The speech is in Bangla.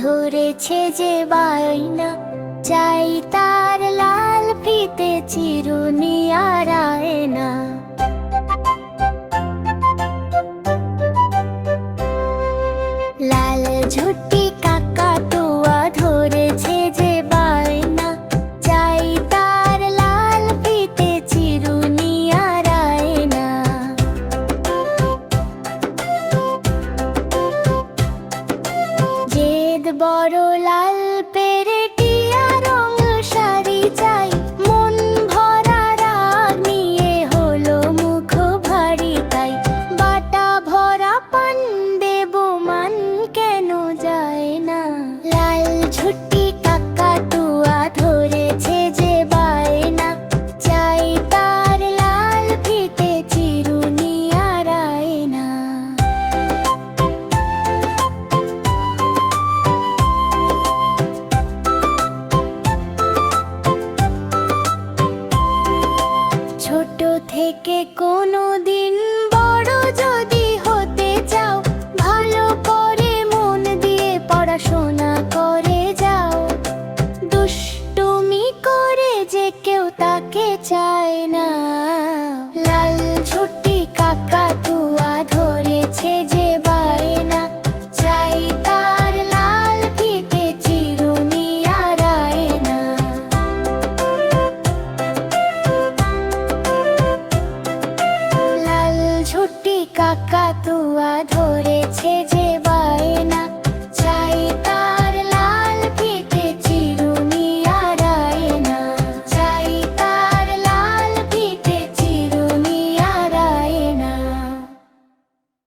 ধরেছে যে বায়না, চাই তার লাল ফিতে চিরুনি আর আয়না। লাল ঝুঁটি কাকাতুয়া ধরেছে যে বায়না, চাই তার লাল ফিতে চিরুনি আর আয়না। জেদ বড় লাল পেরেটিয়া রং শাড়ি চাই, মন ভরা রাগ নিয়ে হলো মুখ ভারী তাই। বাটা ভরা পান দেব মান কেন যায় না, লাল ঝুঁটি কাকাতুয়া ধরেছে যে বায়না, চাই তার লাল ফিতে চিরুনি আর আয়না। ছোট থেকে কোনো দিন